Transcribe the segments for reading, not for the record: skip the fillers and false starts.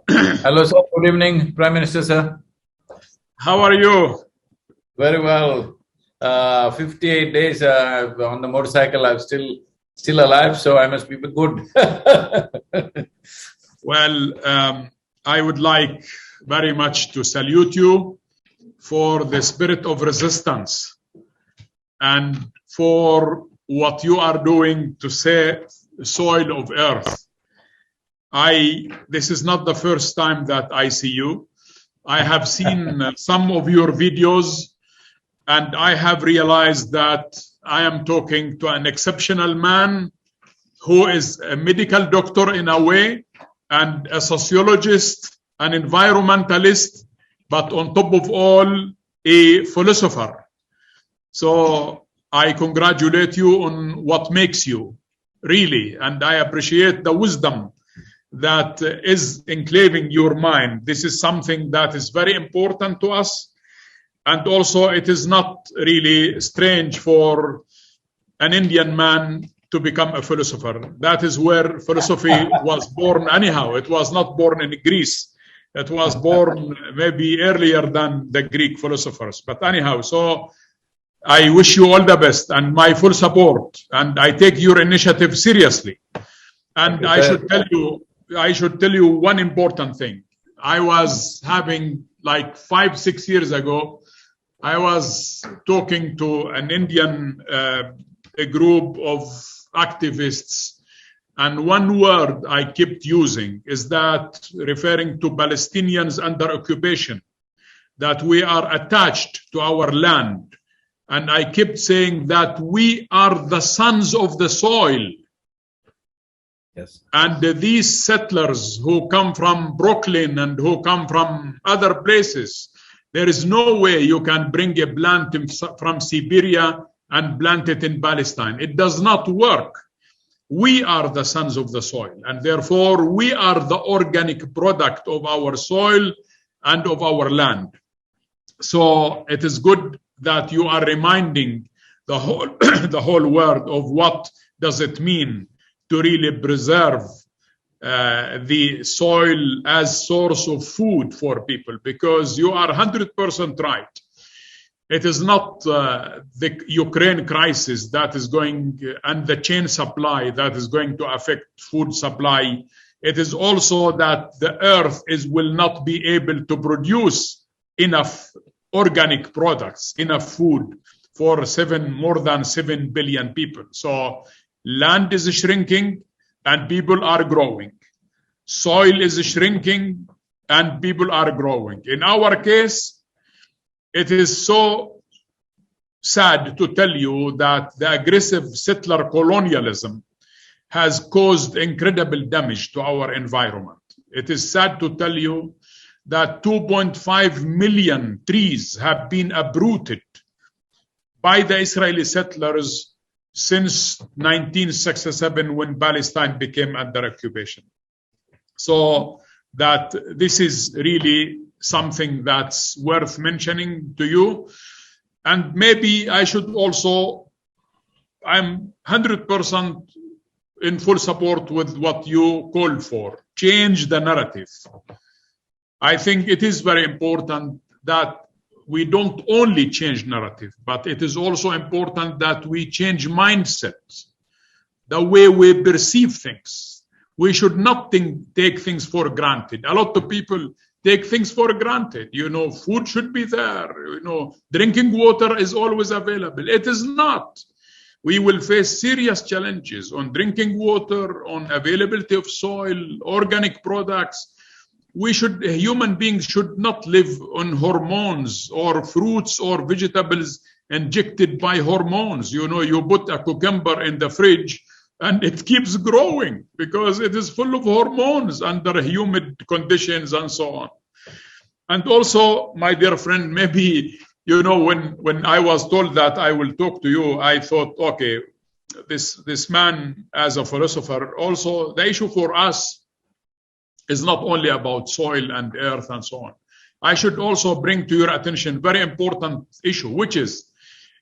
Hello, sir. Good evening, Prime Minister, sir. How are you? Very well. 58 days on the motorcycle. I'm still alive, so I must be good. Well, I would like very much to salute you for the spirit of resistance and for what you are doing to save the soil of earth. This is not the first time that I see you. I have seen some of your videos, and I have realized that I am talking to an exceptional man who is a medical doctor in a way, and a sociologist, an environmentalist, but on top of all, a philosopher. So I congratulate you on what makes you, really, and I appreciate the wisdom that is enclaving your mind. This is something that is very important to us. And also, it is not really strange for an Indian man to become a philosopher. That is where philosophy was born anyhow. It was not born in Greece. It was born maybe earlier than the Greek philosophers. But anyhow, so I wish you all the best and my full support. And I take your initiative seriously. And I should tell you one important thing. I was having, like 5-6 years ago, I was talking to an Indian a group of activists, and one word I kept using is that referring to Palestinians under occupation, that we are attached to our land. And I kept saying that we are the sons of the soil. Yes. And these settlers who come from Brooklyn and who come from other places, there is no way you can bring a plant from Siberia and plant it in Palestine. It does not work. We are the sons of the soil, and therefore we are the organic product of our soil and of our land. So it is good that you are reminding the whole, the whole world of what does it mean to really preserve the soil as source of food for people, because you are 100% right. It is not the Ukraine crisis that is going, and the chain supply that is going to affect food supply. It is also that the earth will not be able to produce enough organic products, enough food for more than 7 billion people. So land is shrinking and people are growing. Soil is shrinking and people are growing. In our case, it is so sad to tell you that the aggressive settler colonialism has caused incredible damage to our environment. It is sad to tell you that 2.5 million trees have been uprooted by the Israeli settlers since 1967, when Palestine became under occupation. So that this is really something that's worth mentioning to you. And maybe I should also, I'm 100% in full support with what you called for. Change the narrative. I think it is very important that we don't only change narrative, but it is also important that we change mindsets, the way we perceive things. We should not take things for granted. A lot of people take things for granted. You know, food should be there. You know, drinking water is always available. It is not. We will face serious challenges on drinking water, on availability of soil, organic products. Human beings should not live on hormones or fruits or vegetables injected by hormones. You know, you put a cucumber in the fridge and it keeps growing because it is full of hormones under humid conditions and so on. And also, my dear friend, maybe, you know, when I was told that I will talk to you, I thought, okay, this man as a philosopher, also the issue for us is not only about soil and earth and so on. I should also bring to your attention very important issue, which is,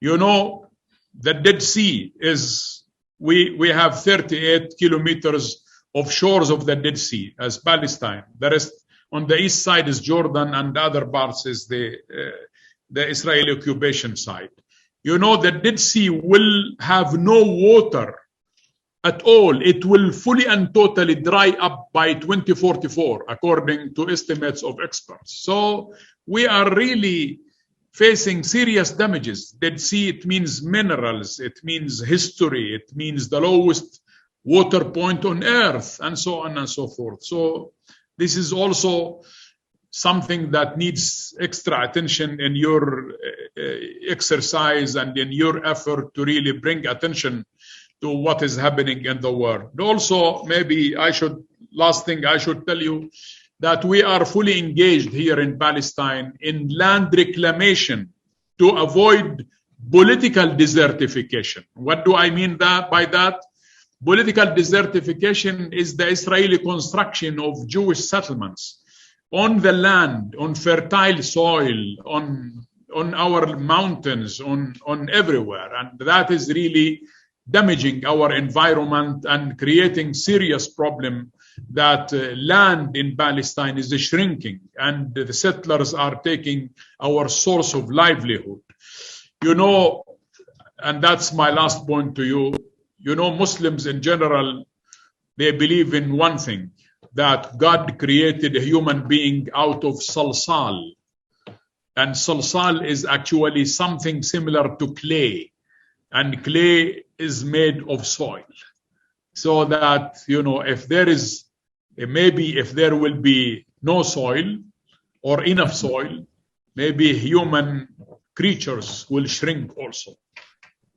you know, the Dead Sea is, we have 38 kilometers of shores of the Dead Sea as Palestine. The rest On the east side is Jordan, and the other parts is the Israeli occupation side. You know, the Dead Sea will have no water at all. It will fully and totally dry up by 2044, according to estimates of experts. So we are really facing serious damages. Dead Sea, it means minerals, it means history, it means the lowest water point on earth, and so on and so forth. So this is also something that needs extra attention in your exercise and in your effort to really bring attention to what is happening in the world. Also, maybe last thing I should tell you, that we are fully engaged here in Palestine in land reclamation to avoid political desertification. What do I mean by that? Political desertification is the Israeli construction of Jewish settlements on the land, on fertile soil, on our mountains, on everywhere. And that is really damaging our environment and creating serious problem that land in Palestine is shrinking and the settlers are taking our source of livelihood. You know, and that's my last point to you, you know, Muslims in general, they believe in one thing, that God created a human being out of salsal. And salsal is actually something similar to clay. And clay is made of soil. So that, you know, if there will be no soil or enough soil, maybe human creatures will shrink also.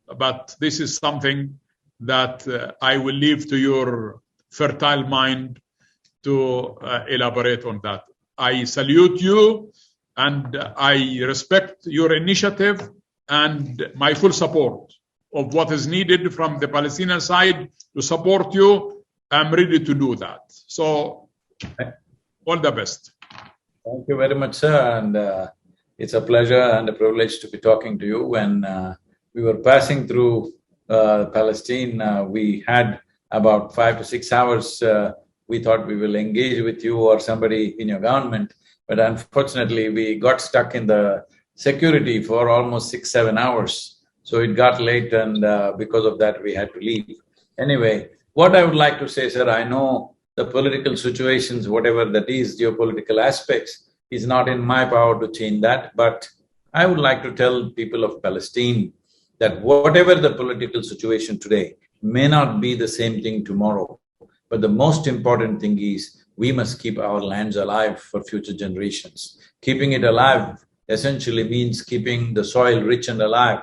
But this is something that I will leave to your fertile mind to elaborate on that. I salute you and I respect your initiative and my full support of what is needed from the Palestinian side to support you. I'm ready to do that. So, all the best. Thank you very much, sir. And it's a pleasure and a privilege to be talking to you. When we were passing through Palestine, we had about 5 to 6 hours. We thought we will engage with you or somebody in your government, but unfortunately we got stuck in the security for almost 6, 7 hours. So it got late and because of that we had to leave. Anyway, what I would like to say, sir, I know the political situations, whatever that is, geopolitical aspects, is not in my power to change that, but I would like to tell people of Palestine that whatever the political situation today may not be the same thing tomorrow. But the most important thing is we must keep our lands alive for future generations. Keeping it alive essentially means keeping the soil rich and alive,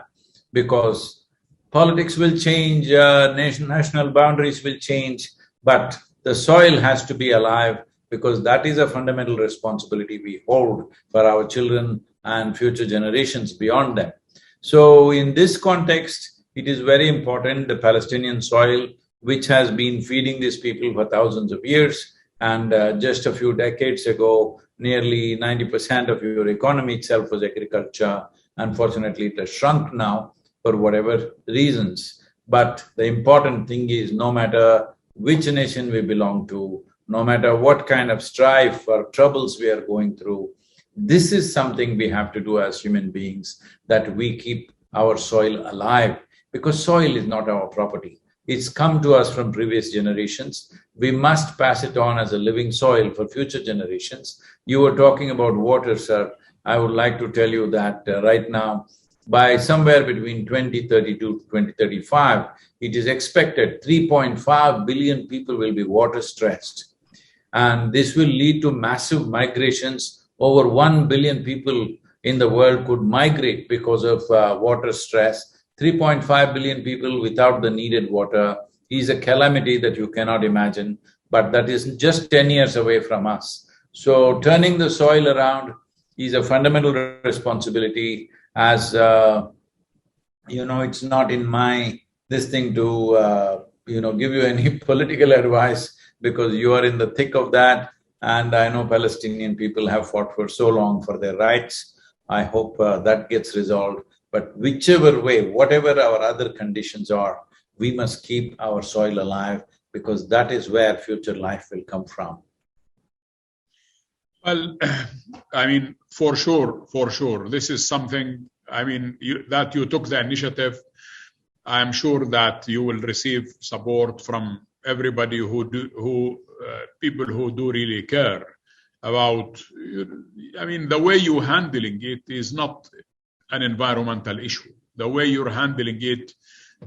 because politics will change, national boundaries will change, but the soil has to be alive, because that is a fundamental responsibility we hold for our children and future generations beyond them. So in this context, it is very important, the Palestinian soil, which has been feeding these people for thousands of years, and just a few decades ago, nearly 90% of your economy itself was agriculture. Unfortunately, it has shrunk now for whatever reasons. But the important thing is, no matter which nation we belong to, no matter what kind of strife or troubles we are going through, this is something we have to do as human beings, that we keep our soil alive, because soil is not our property. It's come to us from previous generations. We must pass it on as a living soil for future generations. You were talking about water, sir. I would like to tell you that right now, by somewhere between 2032 to 2035, it is expected 3.5 billion people will be water stressed. And this will lead to massive migrations. Over 1 billion people in the world could migrate because of water stress. 3.5 billion people without the needed water is a calamity that you cannot imagine, but that is just 10 years away from us. So turning the soil around is a fundamental responsibility. As you know, it's not in my this thing to give you any political advice, because you are in the thick of that, and I know Palestinian people have fought for so long for their rights. I hope that gets resolved. But whichever way, whatever our other conditions are, we must keep our soil alive, because that is where future life will come from. Well, I mean, for sure, this is something. I mean, that you took the initiative. I am sure that you will receive support from everybody people who do really care about. I mean, the way you're handling it is not an environmental issue. The way you're handling it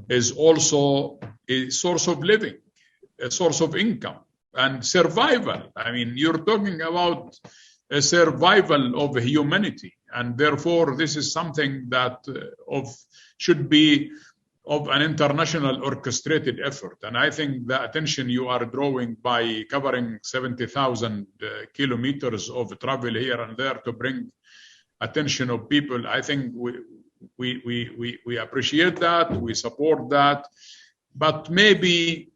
is also a source of living, a source of income, and survival. I mean, you're talking about a survival of humanity, and therefore this is something that should be of an international orchestrated effort. And I think the attention you are drawing by covering 70,000 kilometers of travel here and there to bring attention of people, I think we appreciate that, we support that, but maybe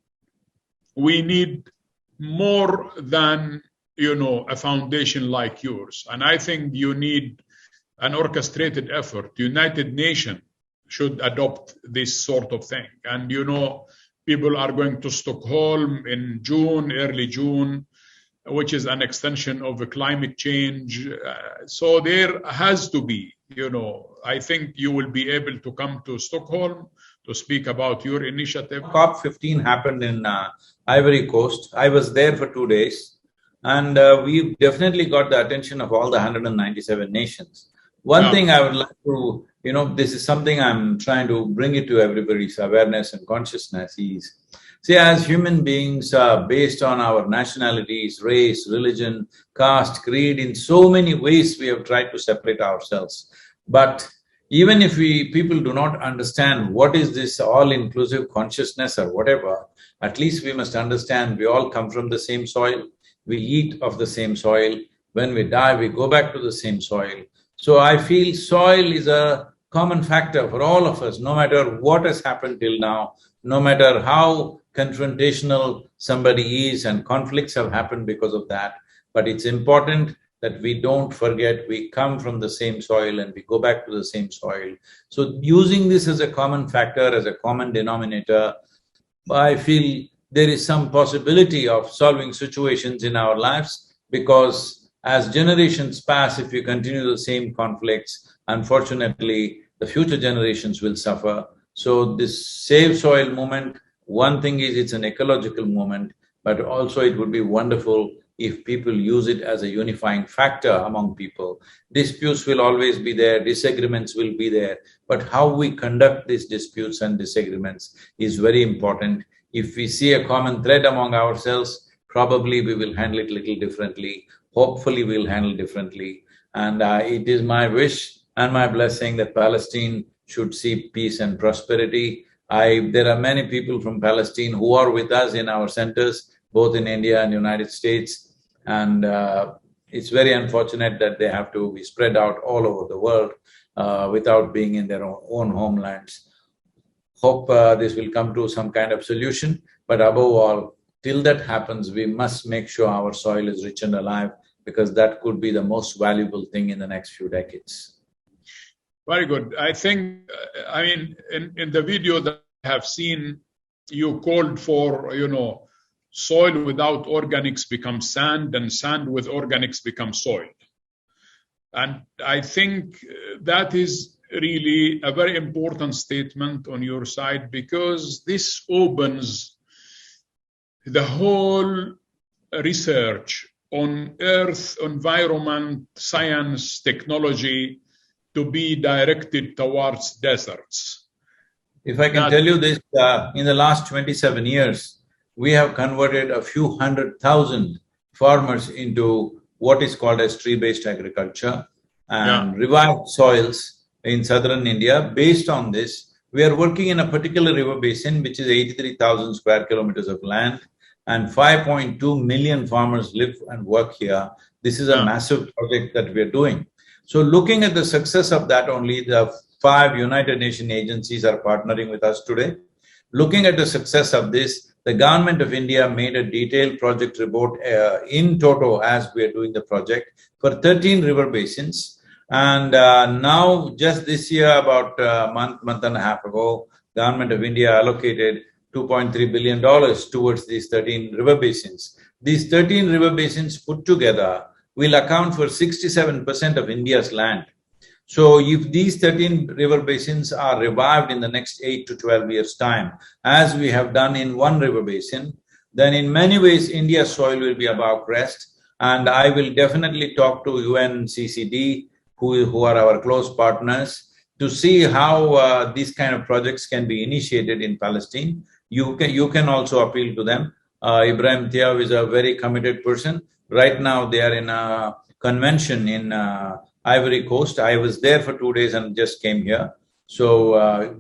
we need more than, a foundation like yours. And I think you need an orchestrated effort. United Nations should adopt this sort of thing. And people are going to Stockholm in June, early June, which is an extension of the climate change. So there has to be, I think you will be able to come to Stockholm to speak about your initiative. COP15 happened in Ivory Coast. I was there for 2 days, and we definitely got the attention of all the 197 nations. One thing I would like to, this is something I'm trying to bring it to everybody's awareness and consciousness is, see, as human beings, based on our nationalities, race, religion, caste, creed, in so many ways we have tried to separate ourselves. But even if people do not understand what is this all-inclusive consciousness or whatever, at least we must understand we all come from the same soil, we eat of the same soil, when we die we go back to the same soil. So I feel soil is a common factor for all of us, no matter what has happened till now, no matter how confrontational somebody is, and conflicts have happened because of that. But it's important that we don't forget we come from the same soil and we go back to the same soil. So using this as a common factor, as a common denominator, I feel there is some possibility of solving situations in our lives, because as generations pass, if you continue the same conflicts, unfortunately, the future generations will suffer. So this Save Soil movement, one thing is it's an ecological movement, but also it would be wonderful if people use it as a unifying factor among people. Disputes will always be there, disagreements will be there, but how we conduct these disputes and disagreements is very important. If we see a common thread among ourselves, probably we will handle it little differently. Hopefully we'll handle differently. And it is my wish and my blessing that Palestine should see peace and prosperity. There are many people from Palestine who are with us in our centers, both in India and United States. And it's very unfortunate that they have to be spread out all over the world without being in their own homelands. Hope this will come to some kind of solution, but above all, till that happens, we must make sure our soil is rich and alive, because that could be the most valuable thing in the next few decades. Very good. I think, in the video that I have seen, you called for, soil without organics becomes sand, and sand with organics becomes soil. And I think that is really a very important statement on your side, because this opens the whole research on earth, environment, science, technology to be directed towards deserts. If I can tell you this, in the last 27 years, we have converted a few 100,000 farmers into what is called as tree-based agriculture and revived soils in southern India. Based on this, we are working in a particular river basin, which is 83,000 square kilometers of land, and 5.2 million farmers live and work here. This is a massive project that we are doing. So looking at the success of that, only the 5 United Nations agencies are partnering with us today. Looking at the success of this, the government of India made a detailed project report in toto as we are doing the project for 13 river basins. And now, just this year, about a month and a half ago, government of India allocated $2.3 billion towards these 13 river basins. These 13 river basins put together will account for 67% of India's land. So if these 13 river basins are revived in the next 8 to 12 years' time, as we have done in one river basin, then in many ways India's soil will be above crest. And I will definitely talk to UNCCD, who are our close partners, to see how these kind of projects can be initiated in Palestine. You can also appeal to them. Ibrahim Thiaw is a very committed person. Right now they are in a convention in Ivory Coast. I was there for 2 days and just came here. So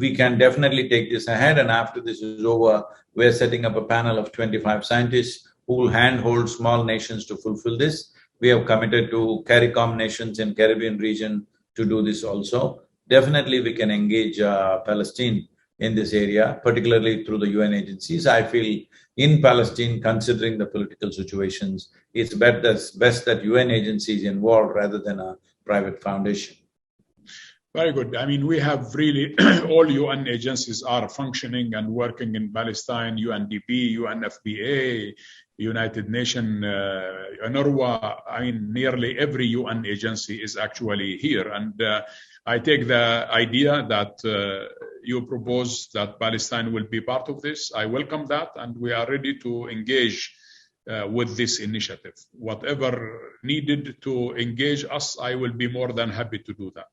we can definitely take this ahead, and after this is over, we're setting up a panel of 25 scientists who will handhold small nations to fulfill this. We have committed to CARICOM nations in Caribbean region to do this also. Definitely we can engage Palestine in this area, particularly through the UN agencies. I feel in Palestine, considering the political situations, it's best that UN agencies involved rather than a private foundation. Very good. I mean, we have really all UN agencies are functioning and working in Palestine, UNDP, UNFPA, United Nations, UNRWA. I mean, nearly every UN agency is actually here. And I take the idea that you propose that Palestine will be part of this. I welcome that, and we are ready to engage with this initiative. Whatever needed to engage us, I will be more than happy to do that.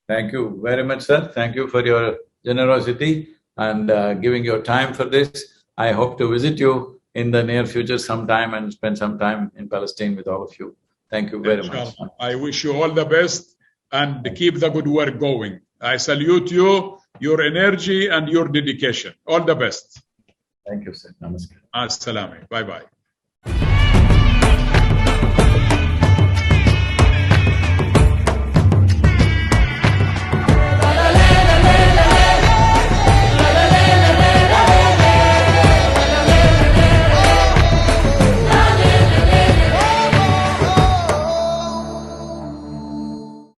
Thank you very much, sir. Thank you for your generosity and giving your time for this. I hope to visit you in the near future sometime and spend some time in Palestine with all of you. Thank you very much. I wish you all the best and keep the good work going. I salute you, your energy and your dedication. All the best. Thank you, sir. Namaskar. As-salamu. Bye-bye.